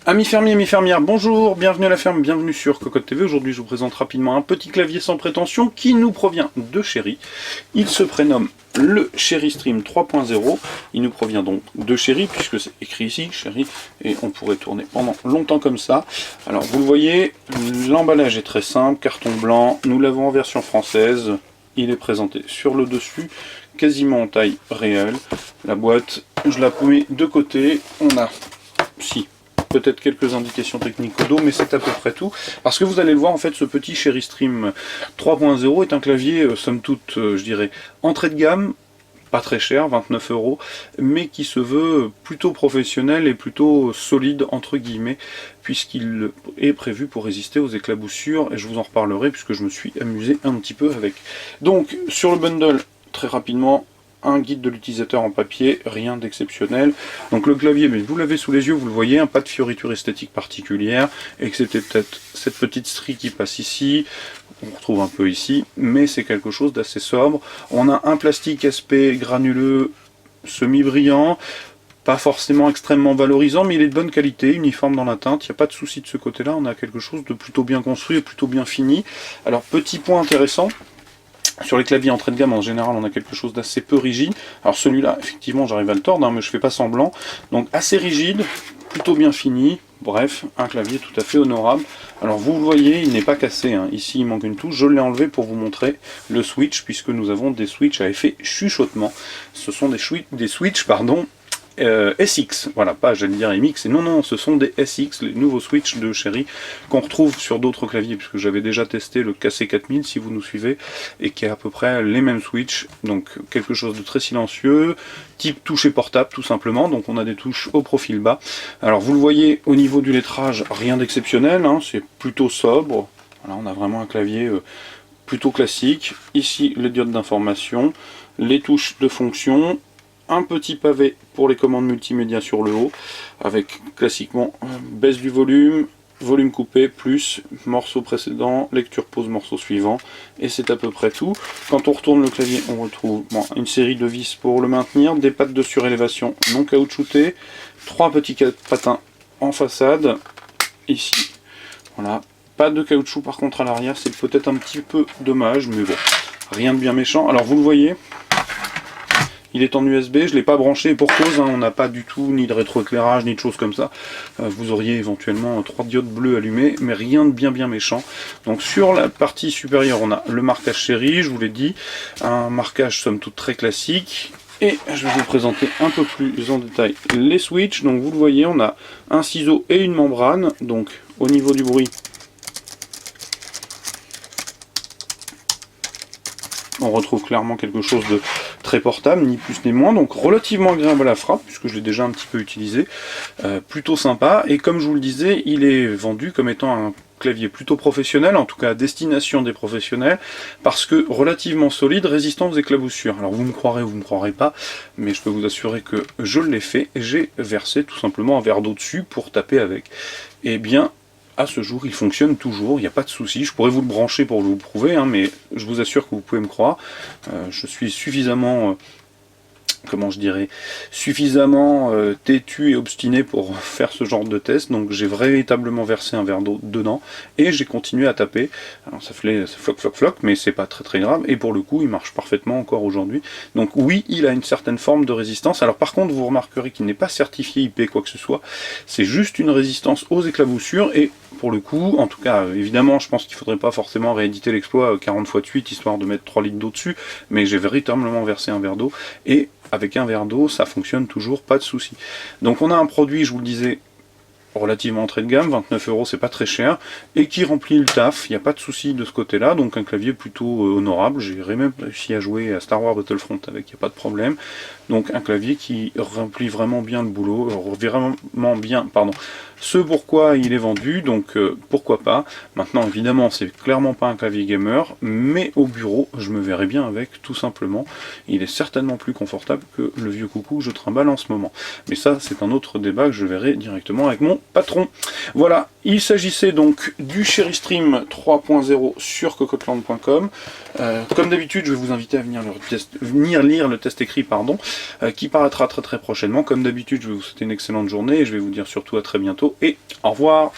Amis fermiers, amis fermières, bonjour, bienvenue à la ferme, bienvenue sur Cocotte TV. Aujourd'hui je vous présente rapidement un petit clavier sans prétention qui nous provient de Cherry. Il se prénomme le Cherry Stream 3.0. Il nous provient donc de Cherry puisque c'est écrit ici, Cherry, et on pourrait tourner pendant longtemps comme ça. Alors vous le voyez, l'emballage est très simple, carton blanc, nous l'avons en version française. Il est présenté sur le dessus, quasiment en taille réelle. La boîte, je la mets de côté, on a peut-être quelques indications techniques au dos, mais c'est à peu près tout. Parce que vous allez le voir, en fait, ce petit Cherry Stream 3.0 est un clavier, somme toute, je dirais, entrée de gamme, pas très cher, 29 €, mais qui se veut plutôt professionnel et plutôt solide, entre guillemets, puisqu'il est prévu pour résister aux éclaboussures, et je vous en reparlerai, puisque je me suis amusé un petit peu avec. Donc, sur le bundle, très rapidement, un guide de l'utilisateur en papier, rien d'exceptionnel. Donc le clavier, mais vous l'avez sous les yeux, vous le voyez, pas de fioriture esthétique particulière, et que c'était peut-être cette petite strie qui passe ici, on retrouve un peu ici, mais c'est quelque chose d'assez sobre. On a un plastique SP granuleux semi-brillant, pas forcément extrêmement valorisant, mais il est de bonne qualité, uniforme dans la teinte, il n'y a pas de souci de ce côté-là, on a quelque chose de plutôt bien construit et plutôt bien fini. Alors petit point intéressant, sur les claviers entrée de gamme, en général, on a quelque chose d'assez peu rigide. Alors celui-là, effectivement, j'arrive à le tordre, hein, mais je fais pas semblant. Donc assez rigide, plutôt bien fini. Bref, un clavier tout à fait honorable. Alors vous le voyez, il n'est pas cassé, hein. Ici il manque une touche. Je l'ai enlevé pour vous montrer le switch, puisque nous avons des switches à effet chuchotement. Ce sont des switches, pardon, SX, voilà, pas j'allais dire MX, et non, ce sont des SX, les nouveaux switches de Cherry qu'on retrouve sur d'autres claviers, puisque j'avais déjà testé le KC4000 si vous nous suivez, et qui est à peu près les mêmes switches, donc quelque chose de très silencieux, type touche et portable tout simplement, donc on a des touches au profil bas. Alors vous le voyez au niveau du lettrage, rien d'exceptionnel, hein, c'est plutôt sobre, voilà, on a vraiment un clavier plutôt classique. Ici les diodes d'information, les touches de fonction, un petit pavé pour les commandes multimédia sur le haut, avec classiquement baisse du volume, volume coupé, plus morceau précédent, lecture pause morceau suivant, et c'est à peu près tout. Quand on retourne le clavier, on retrouve une série de vis pour le maintenir, des pattes de surélévation non caoutchoutées, 3 petits patins en façade, ici, voilà, pas de caoutchouc par contre à l'arrière, c'est peut-être un petit peu dommage, mais bon, rien de bien méchant. Alors vous le voyez, il est en USB, je ne l'ai pas branché pour cause, hein, on n'a pas du tout ni de rétroéclairage, ni de choses comme ça. Vous auriez éventuellement 3 diodes bleues allumées, mais rien de bien méchant. Donc sur la partie supérieure, on a le marquage Cherry, je vous l'ai dit, un marquage somme toute très classique. Et je vais vous présenter un peu plus en détail les switches. Donc vous le voyez, on a un ciseau et une membrane, donc au niveau du bruit, on retrouve clairement quelque chose de très portable, ni plus ni moins, donc relativement agréable à la frappe, puisque je l'ai déjà un petit peu utilisé, plutôt sympa, et comme je vous le disais, il est vendu comme étant un clavier plutôt professionnel, en tout cas à destination des professionnels, parce que relativement solide, résistant aux éclaboussures. Alors vous me croirez ou vous me croirez pas, mais je peux vous assurer que je l'ai fait, et j'ai versé tout simplement un verre d'eau dessus pour taper avec. Et bien, à ce jour, il fonctionne toujours, il n'y a pas de souci. Je pourrais vous le brancher pour vous le prouver, hein, mais je vous assure que vous pouvez me croire. Je suis suffisamment, comment je dirais, suffisamment têtu et obstiné pour faire ce genre de test. Donc j'ai véritablement versé un verre d'eau dedans et j'ai continué à taper. Alors ça fait floc, mais c'est pas très grave. Et pour le coup, il marche parfaitement encore aujourd'hui. Donc oui, il a une certaine forme de résistance. Alors par contre, vous remarquerez qu'il n'est pas certifié IP quoi que ce soit. C'est juste une résistance aux éclaboussures et pour le coup, en tout cas, évidemment, je pense qu'il ne faudrait pas forcément rééditer l'exploit 40 x 8 histoire de mettre 3 litres d'eau dessus, mais j'ai véritablement versé un verre d'eau et avec un verre d'eau, ça fonctionne toujours, pas de souci. Donc on a un produit, je vous le disais, relativement entrée de gamme, 29 €, c'est pas très cher, et qui remplit le taf, il n'y a pas de souci de ce côté-là, donc un clavier plutôt honorable, j'ai même réussi à jouer à Star Wars Battlefront avec, il n'y a pas de problème, donc un clavier qui remplit vraiment bien le boulot, vraiment bien, ce pourquoi il est vendu, donc pourquoi pas. Maintenant évidemment c'est clairement pas un clavier gamer, mais au bureau je me verrais bien avec, tout simplement. Il est certainement plus confortable que le vieux coucou que je trimballe en ce moment. Mais ça c'est un autre débat que je verrai directement avec mon patron. Voilà, il s'agissait donc du Cherry Stream 3.0 sur cocoteland.com. Comme d'habitude je vais vous inviter à venir lire le test écrit, qui paraîtra très prochainement. Comme d'habitude je vais vous souhaiter une excellente journée et je vais vous dire surtout à très bientôt et au revoir.